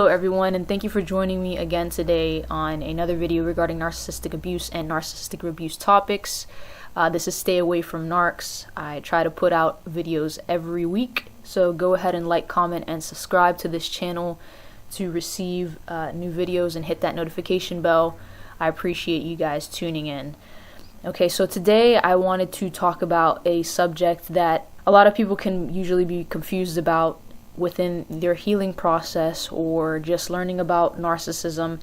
Hello everyone, and thank you for joining me again today on another video regarding narcissistic abuse and narcissistic abuse topics. This is Stay Away from Narcs. I try to put out videos every week, so go ahead and like, comment, and subscribe to this channel to receive new videos and hit that notification bell. I appreciate you guys tuning in. Okay, so today I wanted to talk about a subject that a lot of people can usually be confused about within their healing process or just learning about narcissism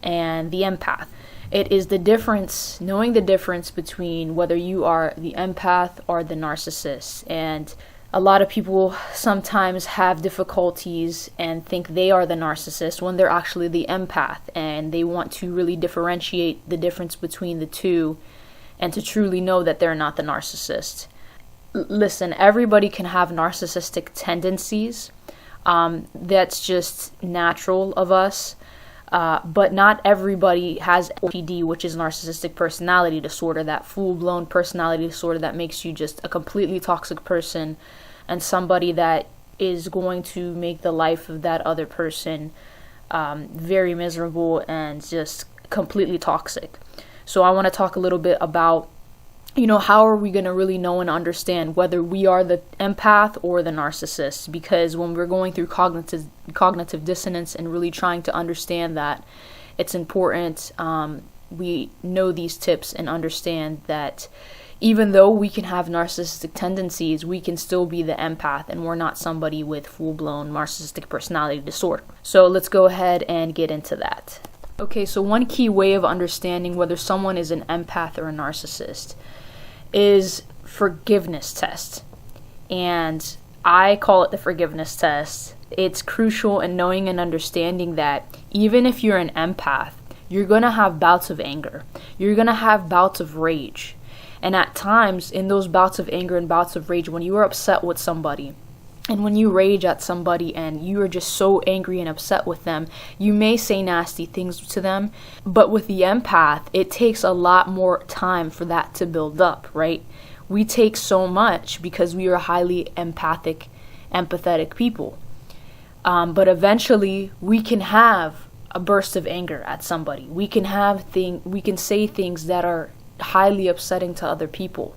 and the empath. It is the difference, knowing the difference between whether you are the empath or the narcissist. And a lot of people sometimes have difficulties and think they are the narcissist when they're actually the empath, and they want to really differentiate the difference between the two and to truly know that they're not the narcissist. Listen, everybody can have narcissistic tendencies. That's just natural of us. But not everybody has NPD, which is narcissistic personality disorder, that full-blown personality disorder that makes you just a completely toxic person and somebody that is going to make the life of that other person very miserable and just completely toxic. So I want to talk a little bit about, how are we going to really know and understand whether we are the empath or the narcissist? Because when we're going through cognitive dissonance and really trying to understand that, it's important we know these tips and understand that even though we can have narcissistic tendencies, we can still be the empath, and we're not somebody with full-blown narcissistic personality disorder. So let's go ahead and get into that. Okay, so one key way of understanding whether someone is an empath or a narcissist is forgiveness test. And I call it the forgiveness test. It's crucial in knowing and understanding that even if you're an empath, you're going to have bouts of anger. You're going to have bouts of rage. And at times, in those bouts of anger and bouts of rage, when you are upset with somebody, and when you rage at somebody and you are just so angry and upset with them, you may say nasty things to them. But with the empath, it takes a lot more time for that to build up, right? We take so much because we are highly empathic, empathetic people. But eventually, we can have a burst of anger at somebody. We can say things that are highly upsetting to other people.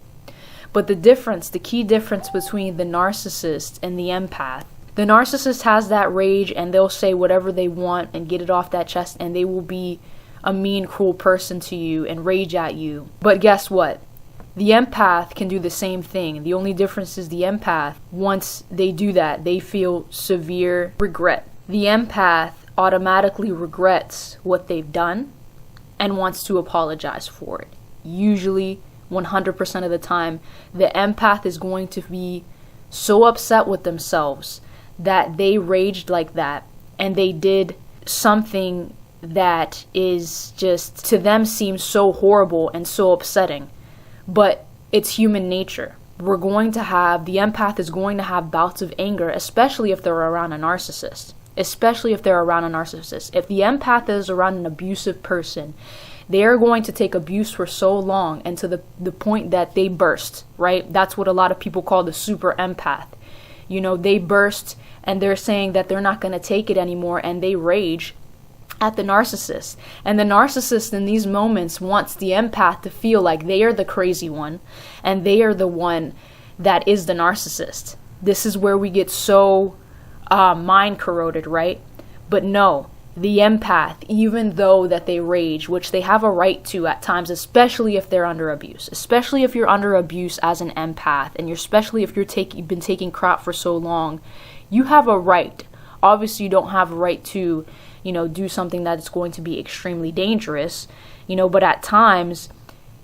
But the key difference between the narcissist and the empath, the narcissist has that rage and they'll say whatever they want and get it off that chest, and they will be a mean, cruel person to you and rage at you. But guess what? The empath can do the same thing. The only difference is the empath, once they do that, they feel severe regret. The empath automatically regrets what they've done and wants to apologize for it. Usually 100% of the time, the empath is going to be so upset with themselves that they raged like that and they did something that is just, to them, seems so horrible and so upsetting. But it's human nature. The empath is going to have bouts of anger, especially if they're around a narcissist. If the empath is around an abusive person, they are going to take abuse for so long and to the point that they burst, right? That's what a lot of people call the super empath. They burst and they're saying that they're not going to take it anymore, and they rage at the narcissist. And the narcissist in these moments wants the empath to feel like they are the crazy one and they are the one that is the narcissist. This is where we get so mind corroded, right? But no. The empath, even though that they rage, which they have a right to at times, especially if they're under abuse, especially if you're under abuse as an empath, and especially if you've been taking crap for so long, you have a right. Obviously, you don't have a right to, do something that's going to be extremely dangerous, but at times,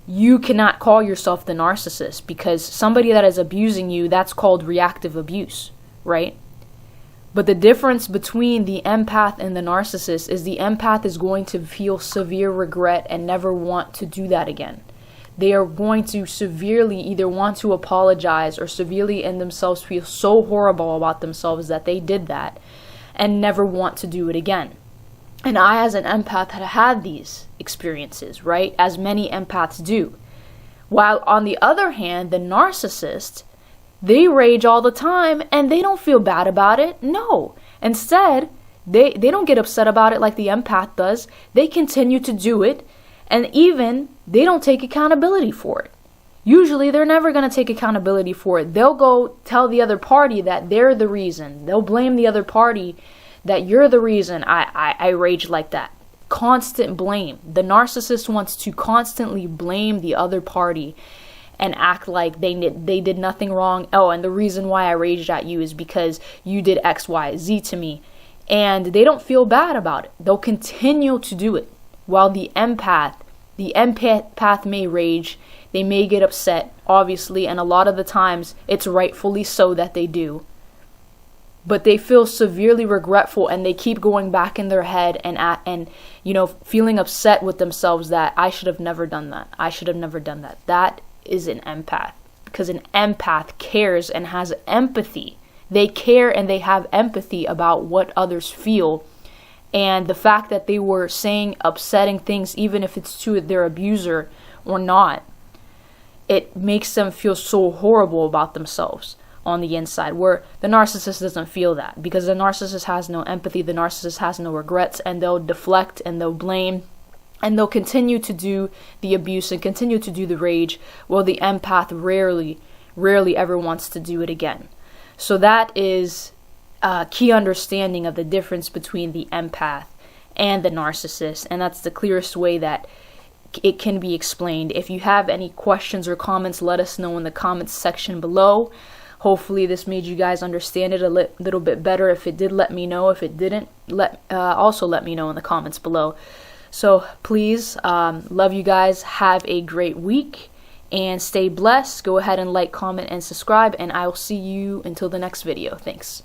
you cannot call yourself the narcissist, because somebody that is abusing you, that's called reactive abuse, right? But the difference between the empath and the narcissist is the empath is going to feel severe regret and never want to do that again. They are going to severely either want to apologize or severely in themselves feel so horrible about themselves that they did that and never want to do it again. And I, as an empath, had had these experiences, right? As many empaths do. While on the other hand, the narcissist, they rage all the time and they don't feel bad about it. No. Instead, They don't get upset about it like the empath does. They continue to do it, and even they don't take accountability for it. Usually they're never going to take accountability for it. They'll go tell the other party that they're the reason. They'll blame the other party that you're the reason I rage like that. Constant blame. The narcissist wants to constantly blame the other party and act like they did nothing wrong. Oh, and the reason why I raged at you is because you did X, Y, Z to me. And they don't feel bad about it. They'll continue to do it. While the empath may rage, they may get upset, obviously, and a lot of the times it's rightfully so that they do. But they feel severely regretful, and they keep going back in their head and feeling upset with themselves that I should have never done that. I should have never done that. That is an empath, because an empath cares and has empathy. They care and they have empathy about what others feel. And the fact that they were saying upsetting things, even if it's to their abuser or not, it makes them feel so horrible about themselves on the inside, where the narcissist doesn't feel that, because the narcissist has no empathy, the narcissist has no regrets, and they'll deflect and they'll blame and they'll continue to do the abuse and continue to do the rage, while the empath rarely ever wants to do it again. So that is a key understanding of the difference between the empath and the narcissist, and that's the clearest way that it can be explained. If you have any questions or comments, let us know in the comments section below. Hopefully this made you guys understand it a little bit better. If it did, let me know. If it didn't, also let me know in the comments below. So please, love you guys. Have a great week and stay blessed. Go ahead and like, comment, and subscribe, and I will see you until the next video. Thanks.